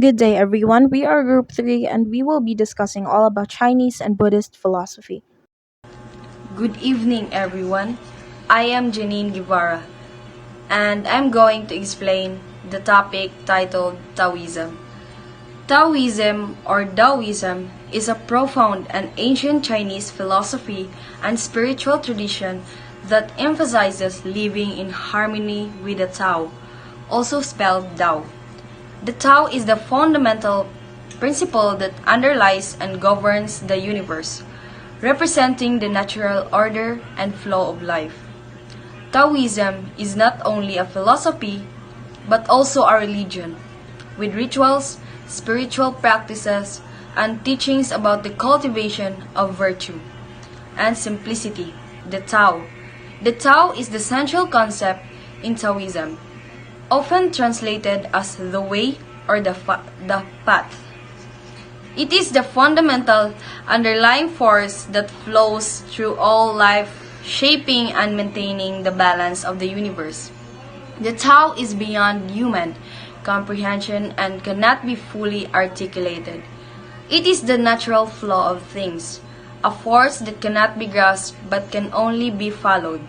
Good day, everyone. We are Group 3 and we will be discussing all about Chinese and Buddhist philosophy. Good evening, everyone. I am Janine Guevara, and I'm going to explain the topic titled Taoism. Taoism or Taoism is a profound and ancient Chinese philosophy and spiritual tradition that emphasizes living in harmony with the Tao, also spelled Tao. The Tao is the fundamental principle that underlies and governs the universe, representing the natural order and flow of life. Taoism is not only a philosophy, but also a religion, with rituals, spiritual practices, and teachings about the cultivation of virtue and simplicity, the Tao. The Tao is the central concept in Taoism, often translated as the way or the path. It is the fundamental underlying force that flows through all life, shaping and maintaining the balance of the universe. The Tao is beyond human comprehension and cannot be fully articulated. It is the natural flow of things, a force that cannot be grasped but can only be followed.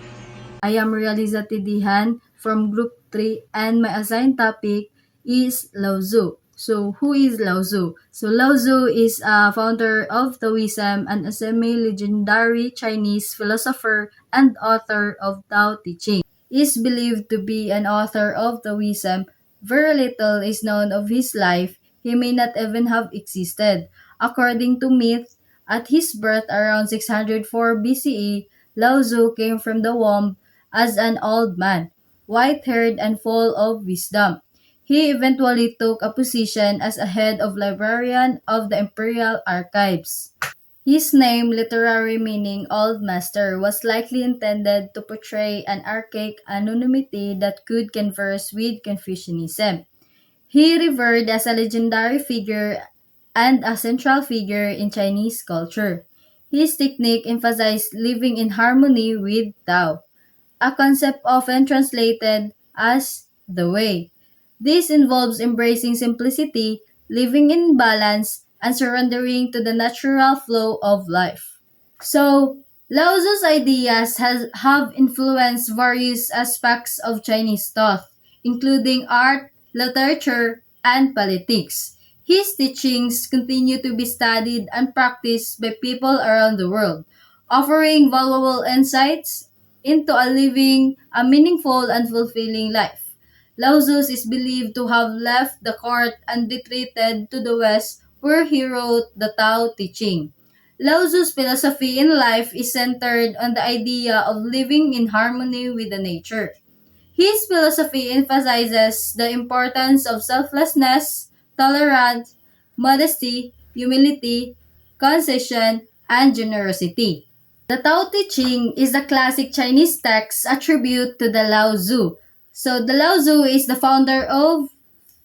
I am Realiza Tidihan from Group 3 and my assigned topic is Lao Tzu. So, who is Lao Tzu? So, Lao Tzu is a founder of Taoism and a semi-legendary Chinese philosopher and author of Tao Te Ching. He is believed to be an author of Taoism. Very little is known of his life. He may not even have existed. According to myth, at his birth around 604 BCE, Lao Tzu came from the womb as an old man, white-haired and full of wisdom. He eventually took a position as a head of librarian of the Imperial Archives. His name, literary meaning Old Master, was likely intended to portray an archaic anonymity that could converse with Confucianism. He revered as a legendary figure and a central figure in Chinese culture. His technique emphasized living in harmony with Tao, a concept often translated as the way. This involves embracing simplicity, living in balance, and surrendering to the natural flow of life. So, Lao Tzu's ideas have influenced various aspects of Chinese thought, including art, literature, and politics. His teachings continue to be studied and practiced by people around the world, offering valuable insights into living a meaningful and fulfilling life. Lao Tzu is believed to have left the court and retreated to the west where he wrote the Tao Te Ching. Lao Tzu's philosophy in life is centered on the idea of living in harmony with the nature. His philosophy emphasizes the importance of selflessness, tolerance, modesty, humility, concession, and generosity. The Tao Te Ching is the classic Chinese text attribute to the Lao Tzu. So the Lao Tzu is the founder of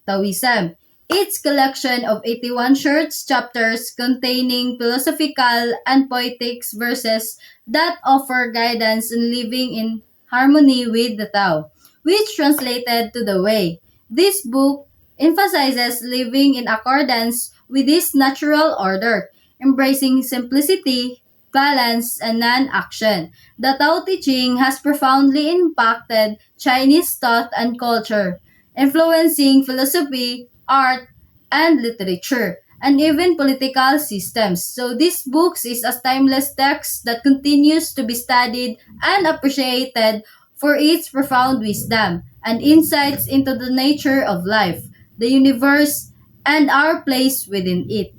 Taoism. Its collection of 81 short chapters containing philosophical and poetic verses that offer guidance in living in harmony with the Tao, which translated to the way. This book emphasizes living in accordance with this natural order, embracing simplicity, balance, and non-action. The Tao Te Ching has profoundly impacted Chinese thought and culture, influencing philosophy, art, and literature, and even political systems. So this book is a timeless text that continues to be studied and appreciated for its profound wisdom and insights into the nature of life, the universe, and our place within it.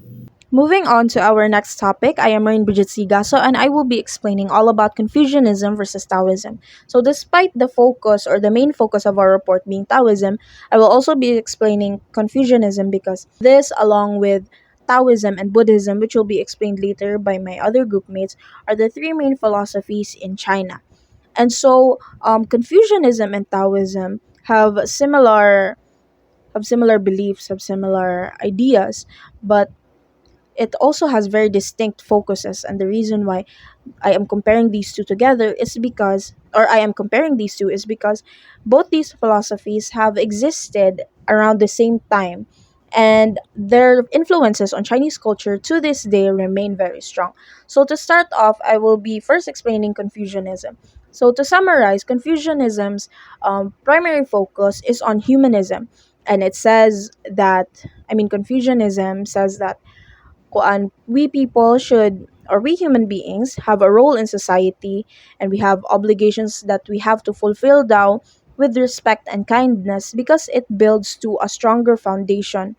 Moving on to our next topic, I am Marin Bridget Sigaso and I will be explaining all about Confucianism versus Taoism. So, despite the focus or the main focus of our report being Taoism, I will also be explaining Confucianism because this, along with Taoism and Buddhism, which will be explained later by my other group mates, are the three main philosophies in China. And so, Confucianism and Taoism have similar beliefs, have similar ideas, but it also has very distinct focuses. And the reason why I am comparing these two together is because, or I am comparing these two is because both these philosophies have existed around the same time and their influences on Chinese culture to this day remain very strong. So, to start off, I will be first explaining Confucianism. So, to summarize, Confucianism's primary focus is on humanism, and it says that, Confucianism says that we people should, or we human beings, have a role in society, and we have obligations that we have to fulfill now with respect and kindness because it builds to a stronger foundation.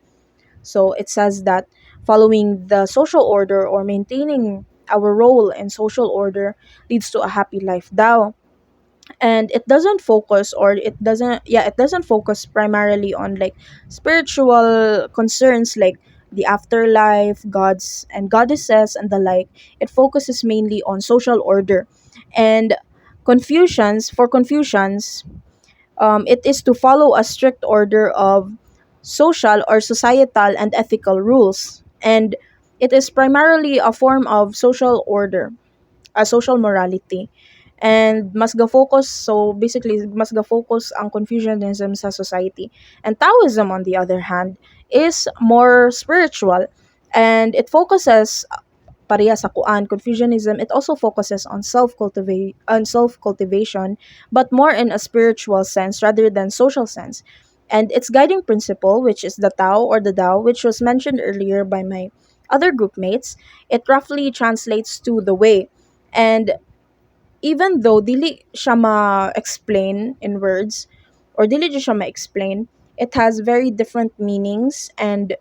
So it says that following the social order or maintaining our role in social order leads to a happy life Dao. And it doesn't focus, or it doesn't focus primarily on like spiritual concerns like the afterlife, gods and goddesses and the like. It focuses mainly on social order. And Confucians, it is to follow a strict order of social or societal and ethical rules. And it is primarily a form of social order, a social morality. And mas ga-focus, so basically, mas ga-focus ang Confucianism sa society. And Taoism, on the other hand, is more spiritual. And it focuses, pareha sa kuan, Confucianism, it also focuses on self-cultivation, but more in a spiritual sense rather than social sense. And its guiding principle, which is the Tao or the Tao, which was mentioned earlier by my other group mates, it roughly translates to the way. And even though dili siya ma-explain in words, or dili jud siya ma-explain, it has very different meanings. And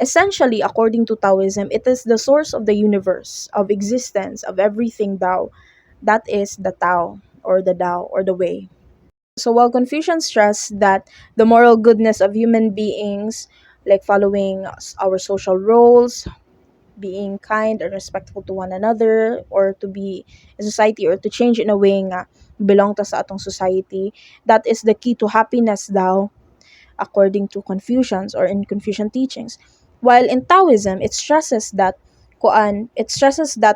essentially, according to Taoism, it is the source of the universe, of existence, of everything Tao. That is the Tao, or the Tao, or the way. So while Confucians stress that the moral goodness of human beings, like following our social roles, being kind and respectful to one another, or to be in society, or to change in a way nga belong ta sa atong society, that is the key to happiness daw, according to Confucians or in Confucian teachings. While in Taoism, it stresses that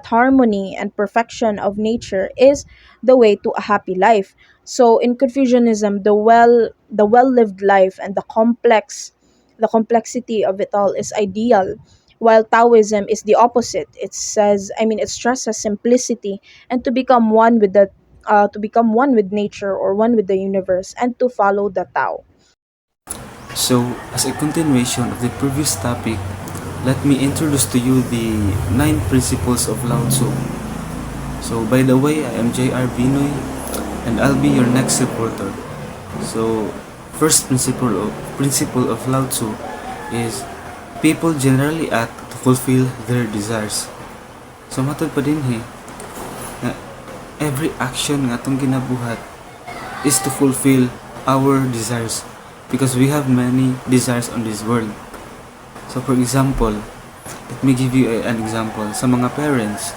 harmony and perfection of nature is the way to a happy life. So in Confucianism, the well lived life and the complexity of it all is ideal, while Taoism is the opposite. It stresses simplicity and to become one with nature, or one with the universe, and to follow the Tao. So, as a continuation of the previous topic, let me introduce to you the 9 principles of Lao Tzu. So, by the way, I am J.R. Binoy, and I'll be your next reporter. So, first principle of Lao Tzu is people generally act to fulfill their desires. So, matod pa din na every action nga atong ginabuhat is to fulfill our desires, because we have many desires on this world. So for example, let me give you an example. Sa mga parents,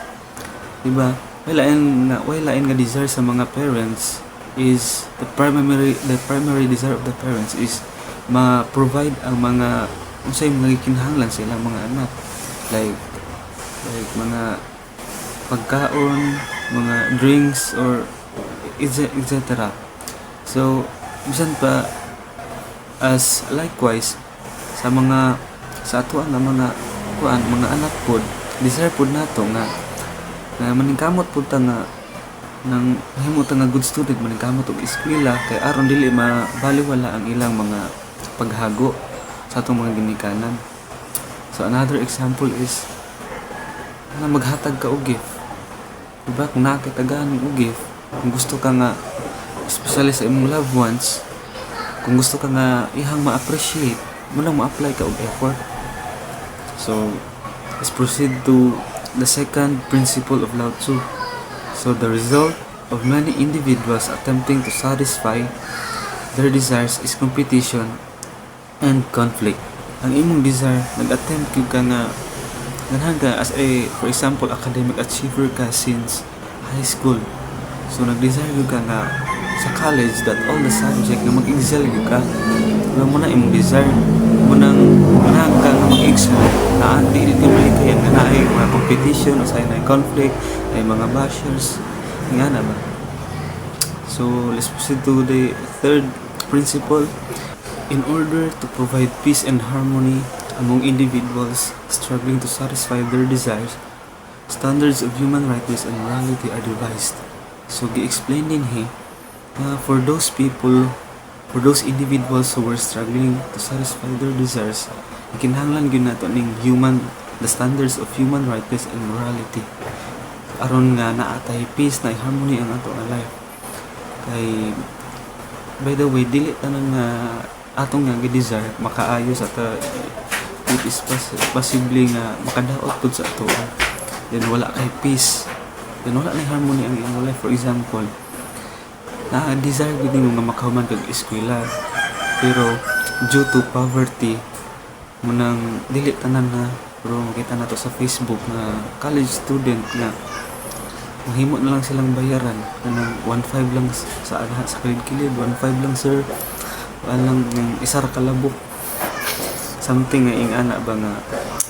diba, wala nga desire sa mga parents is the primary desire of the parents is ma-provide ang mga unsay mga kinahanglan sa ilang mga anak, like mga pagkaon, mga drinks, or etc. So bisan pa, as likewise sa ato nga mga anak pod, desire pod nato nga maningkamot pod ta nga nang mahimo ta nga good student, maningkamot og eskwela, kay aron dili mabaliwala ang ilang mga paghago sa atong mga ginikanan. So another example is na maghatag ka og gift, diba? Kung nakakitagaan og gift, kung gusto ka nga, especially sa imong loved ones, kung gusto ka nga ihang ma-appreciate, mo lang ma-apply ka og effort. So, let's proceed to the second principle of Lao Tzu. So, the result of many individuals attempting to satisfy their desires is competition and conflict. Ang imong desire, nag-attempt ka nga ganahan ka as a, for example, academic achiever ka since high school. So, nag-desire ka nga sa college that all the subject nga mag-excel ka. Wala mo na imong desire. Munang ganahan ka nga mag-excel. Naandi dito mali kaya nga na ay mga competition o sa na conflict, ay mga bashers. Nga na ba? So, let's proceed to the third principle. In order to provide peace and harmony among individuals struggling to satisfy their desires, standards of human rights and morality are devised. So, gi-explain din na for those individuals who were struggling to satisfy their desires, kinahanglan gyud nato ning the standards of human rights and morality. Aron nga naatay peace na harmony ang ato nga life. Kay by the way, dili tanan nga atong nga gi-desire makaayo sa ta, it is possibly nga makadaot pud sa ato. Then wala kay peace. Then wala na harmony ang iyong life. For example, na-desire gud nimo nga makahuman kag eskwela, pero due to poverty munang dili tanan na, pero makita nato sa Facebook na college student na mahimo na lang silang bayaran kanang 1.5 lang sa kilid-kilid, 1.5 lang sir, walang ng isar kalabok, something nga ingana ba nga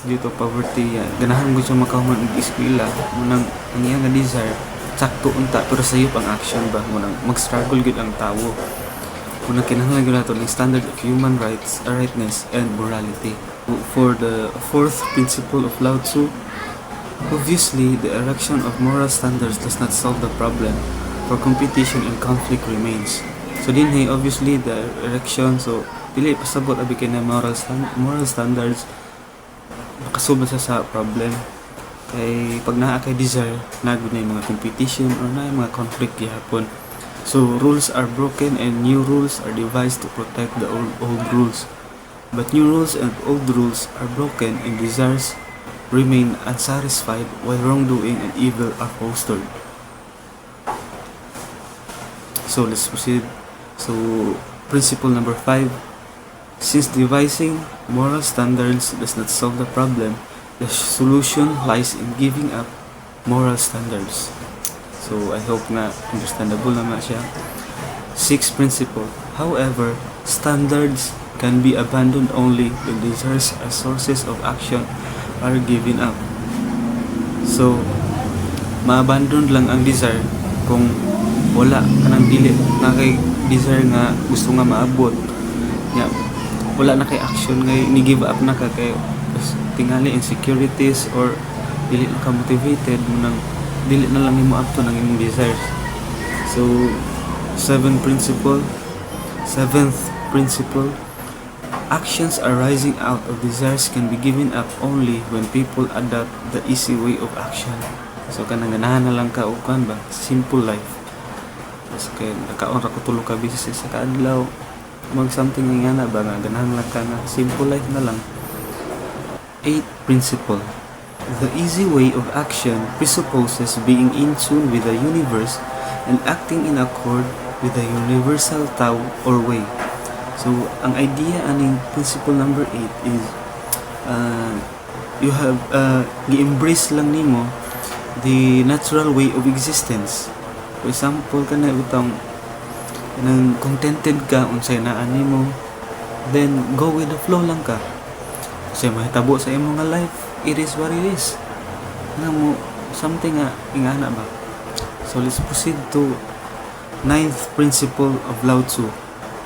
due to poverty ganahan ko siya makahuman og eskwela munang ang iyang nga desire sakto unta pero sayop ang action ba munang mag-struggle gud ang tawo. Munang kinahanglan gyud nato ng standard of human rights, rightness and morality. For the fourth principle of Lao Tzu, obviously the erection of moral standards does not solve the problem, for competition and conflict remains. So obviously the erection, so dili pasabot abi kay na moral standards makasolve sa problem. Kay pag naa kay desire nagud na yung mga competition or na yung mga conflict gihapon. So rules are broken and new rules are devised to protect the old rules. But new rules and old rules are broken and desires remain unsatisfied while wrongdoing and evil are fostered. So let's proceed. So principle number 5. Since devising moral standards does not solve the problem, the solution lies in giving up moral standards. So I hope na understandable naman siya. Sixth principle. However, standards can be abandoned only when desires as sources of action are given up. So, ma-abandon lang ang desire kung wala ka ng dili na kay desire nga gusto nga maabot. Yeah, wala na kay action nga ni-give up na ka kay tingali insecurities or dili na ka motivated mo nang dili na lang nimo abto ng imong desires. So, seventh principle, actions arising out of desires can be given up only when people adopt the easy way of action. So kanang ganahan na lang ka o kan ba simple life. So kay nakaon ra ko tulo ka bisis sa kaadlaw mag something nga na ba nga ganahan lang ka na simple life na lang. Eighth principle. The easy way of action presupposes being in tune with the universe and acting in accord with the universal Tao or way. So, ang idea aning principle number 8 is you have gi-embrace lang nimo the natural way of existence. For example, kana utang nang contented ka unsay naa nimo, then go with the flow lang ka. Kasi mahitabo sa imong nga life, it is what it is. Mo something nga ingana ba. So let's proceed to ninth principle of Lao Tzu.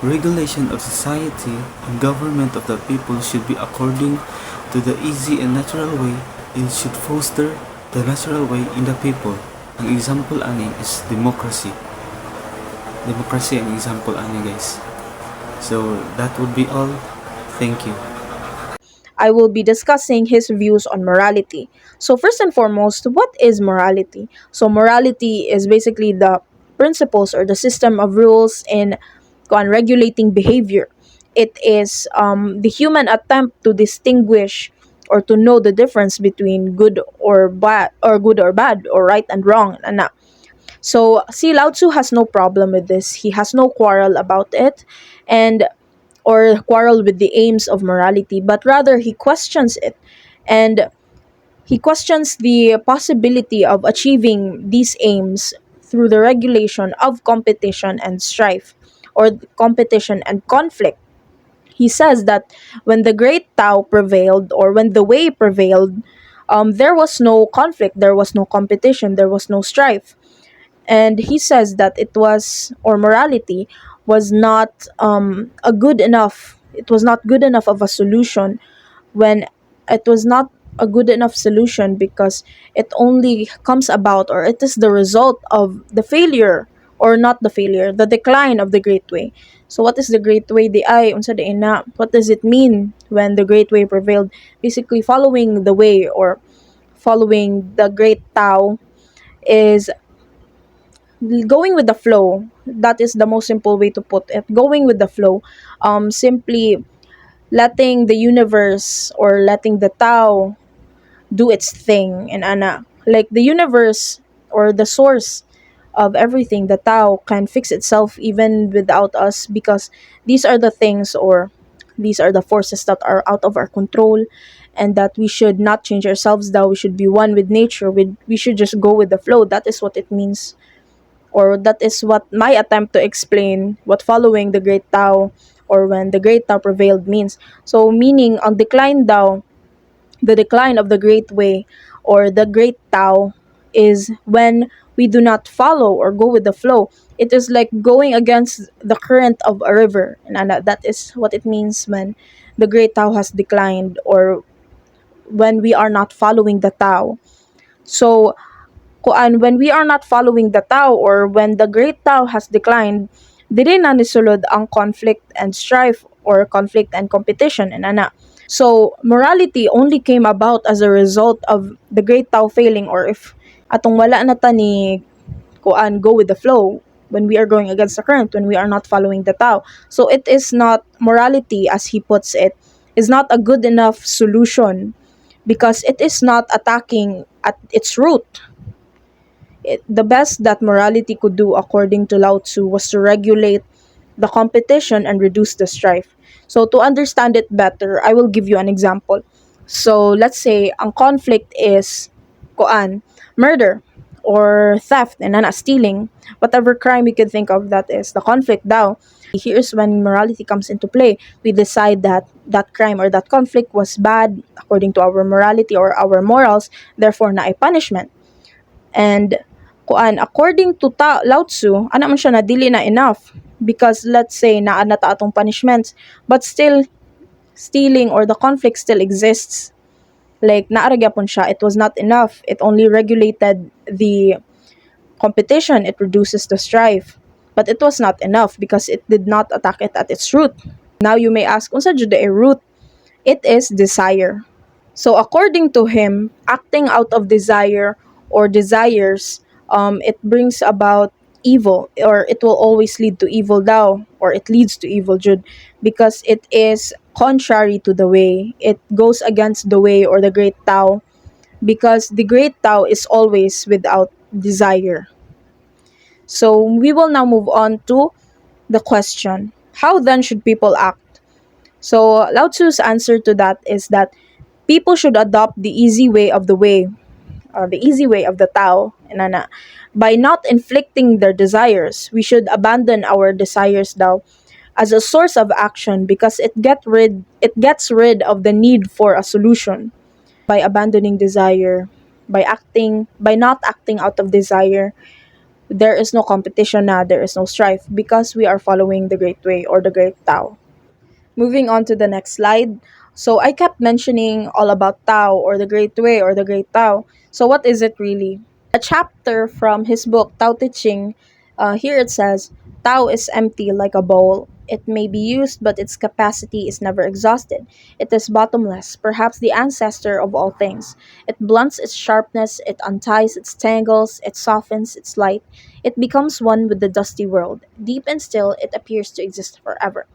Regulation of society and government of the people should be according to the easy and natural way and should foster the natural way in the people. Ang example ani is democracy. Democracy ang example ani guys. So that would be all. Thank you. I will be discussing his views on morality. So first and foremost, what is morality? So morality is basically the principles or the system of rules in on regulating behavior. It is the human attempt to distinguish or to know the difference between good or bad, or right and wrong. So, see, Lao Tzu has no problem with this. He has no quarrel about it, and or quarrel with the aims of morality, but rather he questions it, and he questions the possibility of achieving these aims through the regulation of competition and strife, or competition and conflict. He says that when the great Tao prevailed, or when the way prevailed, there was no conflict, there was no competition, there was no strife. And he says that it was, or morality was not a good enough, it was not good enough of a solution when it was not a good enough solution because it only comes about, or it is the result of the failure, or not the failure, the decline of the great way. So what is the great way? Di ay unsa di na, what does it mean when the great way prevailed? Basically, following the way, or following the great Tao, is going with the flow. That is the most simple way to put it. Going with the flow. Simply letting the universe, or letting the Tao do its thing. And like the universe, or the source of everything, the Tao can fix itself even without us, because these are the things, or these are the forces that are out of our control, and that we should not change ourselves. That we should be one with nature. We should just go with the flow. That is what it means, or that is what my attempt to explain what following the great Tao, or when the great Tao prevailed, means. So meaning, ang decline daw, the decline of the great way, or the great Tao, is when we do not follow or go with the flow. It is like going against the current of a river, and that is what it means when the great Tao has declined, or when we are not following the Tao. So when we are not following the Tao, or when the great Tao has declined, dili na nisulod ang conflict and strife, or conflict and competition, and So morality only came about as a result of the great Tao failing, or if atong wala na ta ni go with the flow, when we are going against the current, when we are not following the Tao. So it is not morality, as he puts it, is not a good enough solution, because it is not attacking at its root. The best that morality could do, according to Lao Tzu, was to regulate the competition and reduce the strife. So to understand it better, I will give you an example. So let's say ang conflict is murder, or theft, and stealing, whatever crime you could think of, that is the conflict daw. Here's when morality comes into play. We decide that that crime or that conflict was bad according to our morality or our morals, therefore na ay punishment. And according to Lao Tzu, ana man siya na dili na enough, because let's say naa na ta atong punishments, but still stealing or the conflict still exists. Like naara gyapon siya, it was not enough. It only regulated the competition, it reduces the strife. But it was not enough because it did not attack it at its root. Now you may ask, unsa jud a root? It is desire. So according to him, acting out of desire or desires, it brings about evil, or it will always lead to evil daw, or it leads to evil jud, because it is contrary to the way. It goes against the way, or the great Tao, because the great Tao is always without desire. So we will now move on to the question, how then should people act? So Lao Tzu's answer to that is that people should adopt the easy way of the easy way of the Tao, and by not inflicting their desires. We should abandon our desires daw as a source of action, because it gets rid of the need for a solution. By abandoning desire, by not acting out of desire, there is no competition na, there is no strife, because we are following the great way, or the great Tao. Moving on to the next slide. So I kept mentioning all about Tao, or the Great Way, or the Great Tao. So what is it really? A chapter from his book Tao Te Ching. Here it says, Tao is empty like a bowl. It may be used, but its capacity is never exhausted. It is bottomless, perhaps the ancestor of all things. It blunts its sharpness, it unties its tangles, it softens its light. It becomes one with the dusty world. Deep and still, it appears to exist forever.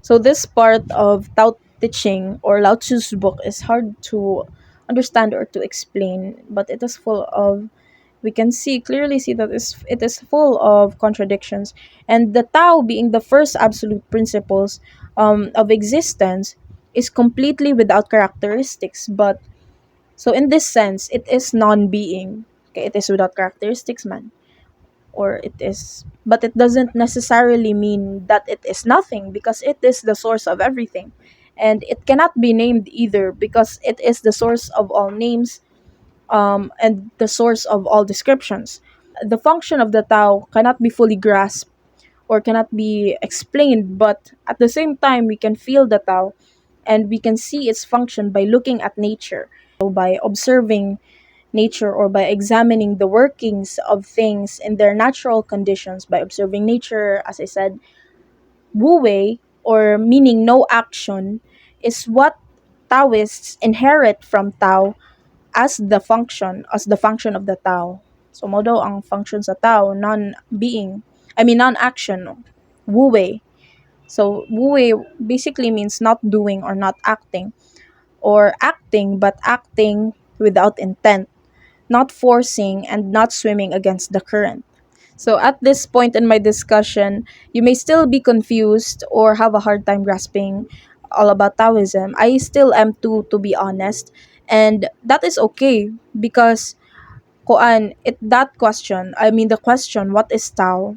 So this part of Tao Te Ching, or Lao Tzu's book, is hard to understand or to explain, but it is full of, we can clearly see that it is full of contradictions. And the Tao, being the first absolute principles of existence, is completely without characteristics. But so in this sense, it is non-being. Okay, it is without characteristics, man, or it is, but it doesn't necessarily mean that it is nothing, because it is the source of everything, and it cannot be named either, because it is the source of all names, and the source of all descriptions. The function of the Tao cannot be fully grasped or cannot be explained, but at the same time we can feel the Tao, and we can see its function by looking at nature. So by observing nature or by examining the workings of things in their natural conditions, by observing nature, as I said, Wu Wei, or meaning no action, is what Taoists inherit from Tao as the function of the Tao. So mo daw ang function sa Tao, non-being, I mean non-action, no? Wu Wei. So Wu Wei basically means not doing or not acting, or acting but acting without intent, not forcing and not swimming against the current. So at this point in my discussion, you may still be confused or have a hard time grasping all about Taoism. I still am too, to be honest, and that is okay because koan it that question. I mean the question, what is Tao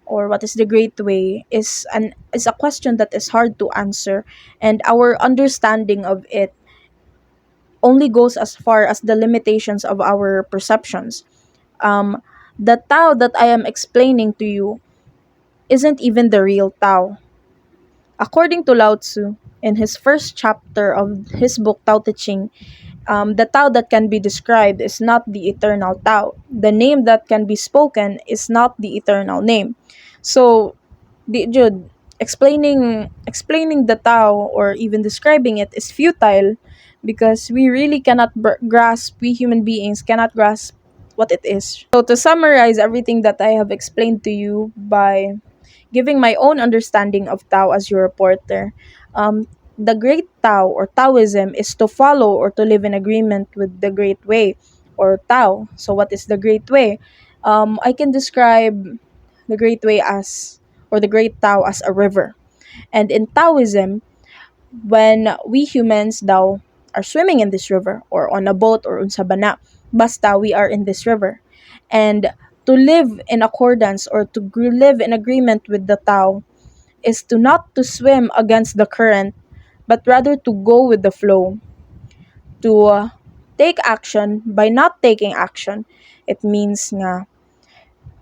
or what is the Great Way, is a question that is hard to answer, and our understanding of it only goes as far as the limitations of our perceptions. Um, the Tao that I am explaining to you isn't even the real Tao. According to Lao Tzu, in his first chapter of his book Tao Te Ching, the Tao that can be described is not the eternal Tao. The name that can be spoken is not the eternal name. So, Jude, explaining the Tao or even describing it is futile because we really cannot grasp. We human beings cannot grasp what it is. So to summarize everything that I have explained to you by giving my own understanding of Tao as your reporter. The Great Tao or Taoism is to follow or to live in agreement with the Great Way or Tao. So, what is the Great Way? I can describe the Great Way as, or the Great Tao as a river. And in Taoism, when we humans daw are swimming in this river or on a boat or unsa bana, basta we are in this river. And to live in accordance or to live in agreement with the Tao is to not to swim against the current, but rather to go with the flow, to take action by not taking action. It means nga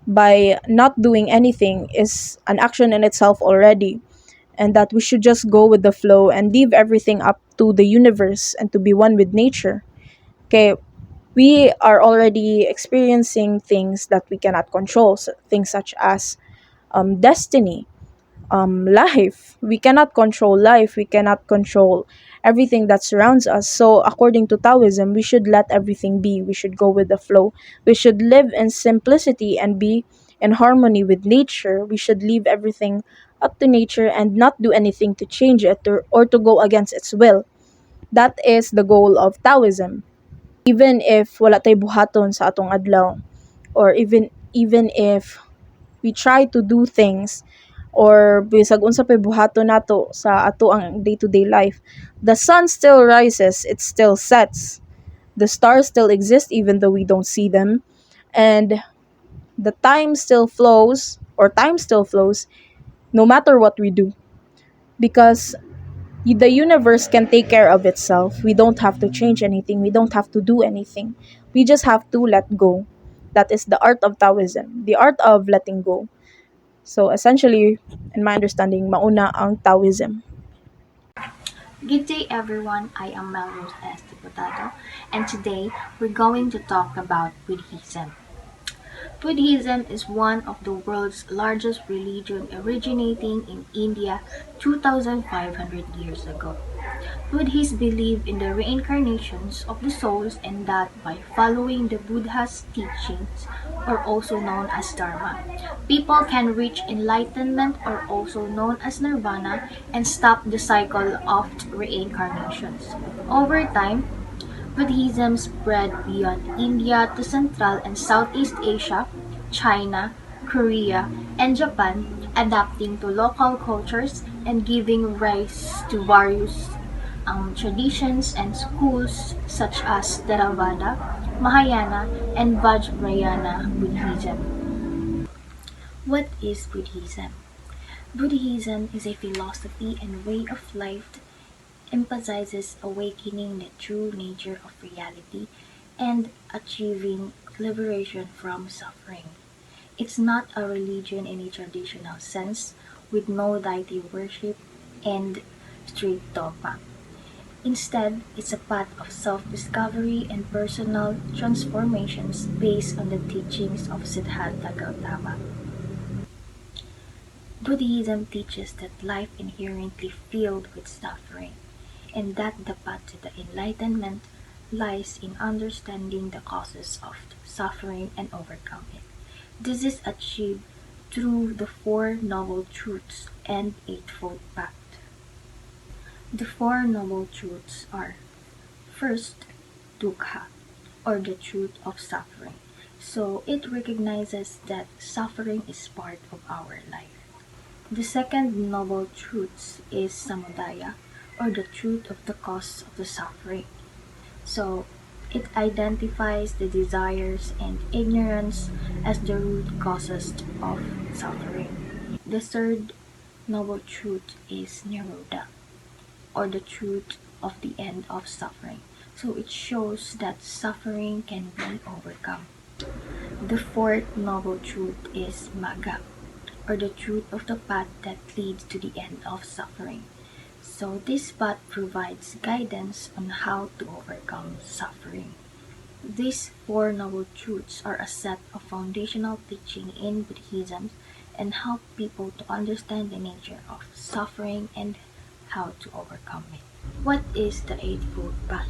by not doing anything is an action in itself already, and that we should just go with the flow and leave everything up to the universe and to be one with nature. Okay, we are already experiencing things that we cannot control, so things such as destiny, life. We cannot control life. We cannot control everything that surrounds us. So, according to Taoism, we should let everything be. We should go with the flow. We should live in simplicity and be in harmony with nature. We should leave everything up to nature and not do anything to change it or to go against its will. That is the goal of Taoism. Even if wala tay buhaton sa atong adlaw, or even if we try to do things or bisag unsa pay buhaton nato sa ato ang day-to-day life, the sun still rises, it still sets, the stars still exist even though we don't see them, and the time still flows no matter what we do, because the universe can take care of itself. We don't have to change anything, we don't have to do anything, we just have to let go. That is the art of Taoism, the art of letting go. So essentially, in my understanding, mauna ang Taoism. Good day, everyone. I am Melrose S. Diputado, and today we're going to talk about Buddhism. Buddhism is one of the world's largest religion, originating in India 2,500 years ago. Buddhists believe in the reincarnations of the souls, and that by following the Buddha's teachings, or also known as Dharma, people can reach enlightenment, or also known as Nirvana, and stop the cycle of reincarnations. Over time, Buddhism spread beyond India to Central and Southeast Asia, China, Korea, and Japan, adapting to local cultures and giving rise to various traditions and schools such as Theravada, Mahayana, and Vajrayana Buddhism. What is Buddhism? Buddhism is a philosophy and way of life that emphasizes awakening the true nature of reality and achieving liberation from suffering. It's not a religion in a traditional sense, with no deity worship and strict dogma. Instead, it's a path of self-discovery and personal transformations based on the teachings of Siddhartha Gautama. Buddhism teaches that life inherently filled with suffering, and that the path to the enlightenment lies in understanding the causes of suffering and overcome it. This is achieved through the Four Noble Truths and Eightfold Path. The Four Noble Truths are: first, dukkha, or the truth of suffering. So it recognizes that suffering is part of our life. The second noble truth is samudaya, or the truth of the cause of the suffering. So it identifies the desires and ignorance as the root causes of suffering. The third noble truth is nirodha, or the truth of the end of suffering. So it shows that suffering can be overcome. The fourth noble truth is magga, or the truth of the path that leads to the end of suffering. So this path provides guidance on how to overcome suffering. These Four Noble Truths are a set of foundational teaching in Buddhism and help people to understand the nature of suffering and how to overcome it. What is the Eightfold Path?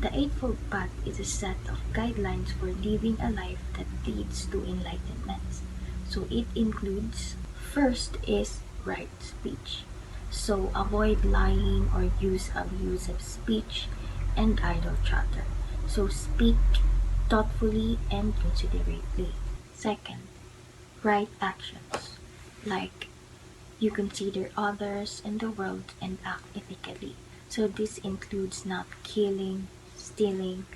The Eightfold Path is a set of guidelines for living a life that leads to enlightenment. So it includes: first is right speech. So avoid lying or use abusive speech and idle chatter. So speak thoughtfully and considerately. Second, right actions. Like you consider others and the world and act ethically. So this includes not killing, stealing,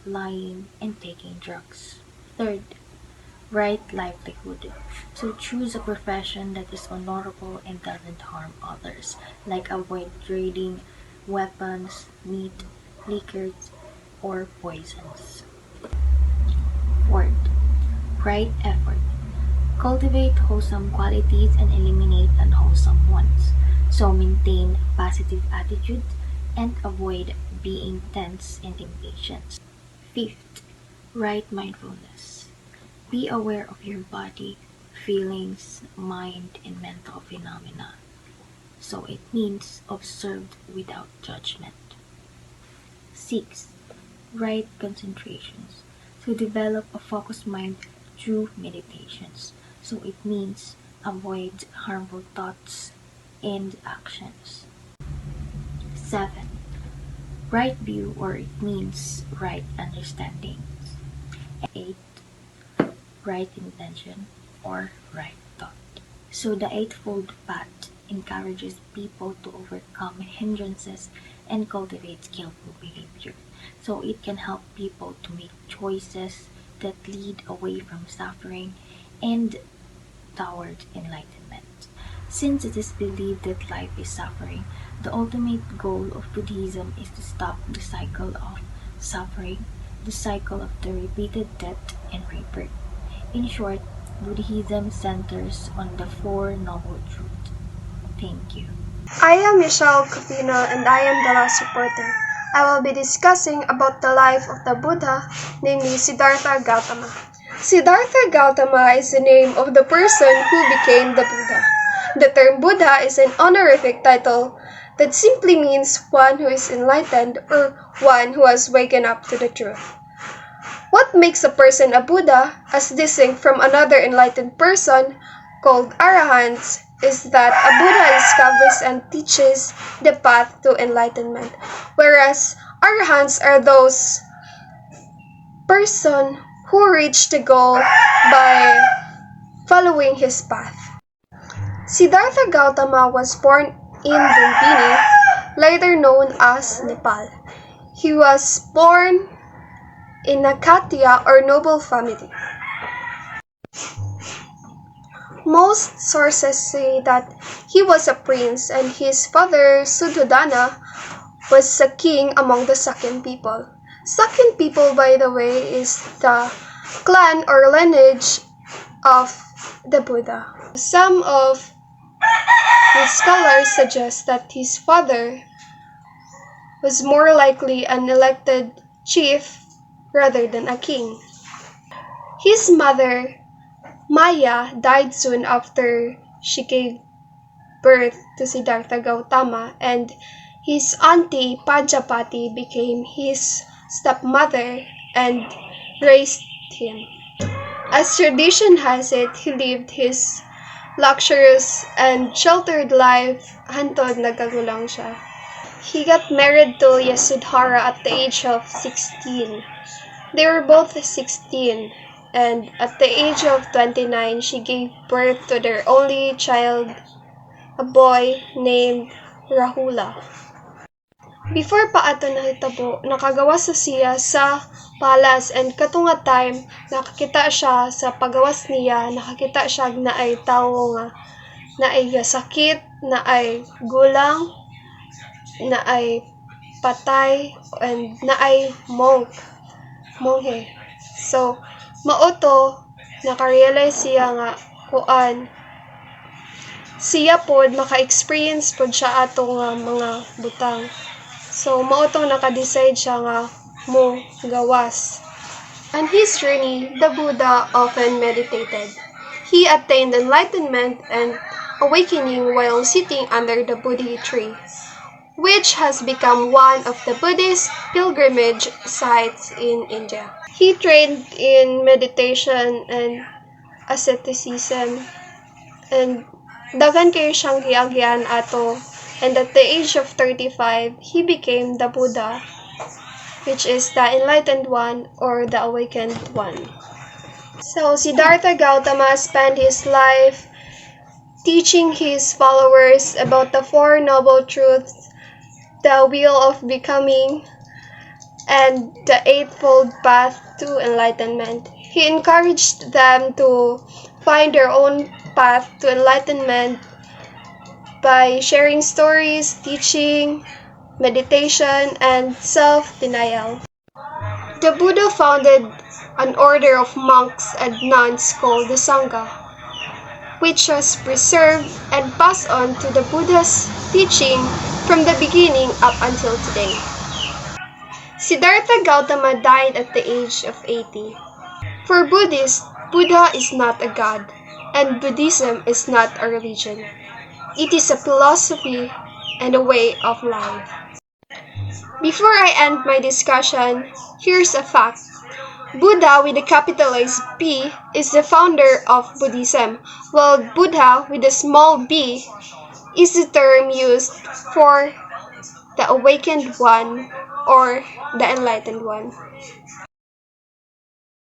lying, and taking drugs. Third, right livelihood. So choose a profession that is honorable and doesn't harm others, like avoid trading weapons, meat, liquors, or poisons. Fourth, right effort. Cultivate wholesome qualities and eliminate unwholesome ones. So maintain positive attitude and avoid being tense and impatient. Fifth, right mindfulness. Be aware of your body, feelings, mind, and mental phenomena. So it means observed without judgment. Six, right concentrations. To develop a focused mind through meditations. So it means avoid harmful thoughts and actions. 7. Right view, or it means right understanding. 8. Right intention or right thought. So the Eightfold Path encourages people to overcome hindrances and cultivate skillful behavior. So it can help people to make choices that lead away from suffering and toward enlightenment. Since it is believed that life is suffering, the ultimate goal of Buddhism is to stop the cycle of suffering, the cycle of the repeated death and rebirth. In short, Buddhism centers on the Four Noble Truths. Thank you. I am Michelle Cupino and I am the last reporter. I will be discussing about the life of the Buddha, namely Siddhartha Gautama. Siddhartha Gautama is the name of the person who became the Buddha. The term Buddha is an honorific title that simply means one who is enlightened or one who has waken up to the truth. What makes a person a Buddha, as distinct from another enlightened person called Arahants, is that a Buddha discovers and teaches the path to enlightenment, whereas Arahants are those person who reach the goal by following his path. Siddhartha Gautama was born in Lumbini, later known as Nepal. He was born in a Khattiya or noble family. Most sources say that he was a prince and his father Suddhodana was a king among the Sakyan people. Sakyan people, by the way, is the clan or lineage of the Buddha. Some of the scholars suggest that his father was more likely an elected chief rather than a king. His mother, Maya, died soon after she gave birth to Siddhartha Gautama, and his auntie Pajapati became his stepmother and raised him. As tradition has it, he lived his luxurious and sheltered life hantod nagkagulang siya. He got married to Yasudhara at the age of 16. They were both 16, and at the age of 29, she gave birth to their only child, a boy named Rahula. Before pa ato nahitabo, nakagawas siya sa palace, and katong nga time nakakita siya sa pagawas niya, nakakita siya na ay tawo nga na ay sakit, na ay gulang, na ay patay, and na ay monghe. So mauto nakarealize siya nga kuan siya pod maka-experience pod siya atong mga butang. So mautong naka-decide siya nga mo gawas. On his journey, the Buddha often meditated. He attained enlightenment and awakening while sitting under the Bodhi tree, which has become one of the Buddhist pilgrimage sites in India. He trained in meditation and asceticism, and dagan kayo siyang giagyan ato. And at the age of 35, he became the Buddha, which is the enlightened one or the awakened one. So Siddhartha Gautama spent his life teaching his followers about the Four Noble Truths, the Wheel of Becoming, and the Eightfold Path to Enlightenment. He encouraged them to find their own path to enlightenment by sharing stories, teaching, meditation, and self-denial. The Buddha founded an order of monks and nuns called the Sangha, which was preserved and passed on to the Buddha's teaching from the beginning up until today. Siddhartha Gautama died at the age of 80. For Buddhists, Buddha is not a god, and Buddhism is not a religion. It is a philosophy and a way of life. Before I end my discussion, here's a fact. Buddha with a capitalized B is the founder of Buddhism, while Buddha with a small b is the term used for the awakened one or the enlightened one.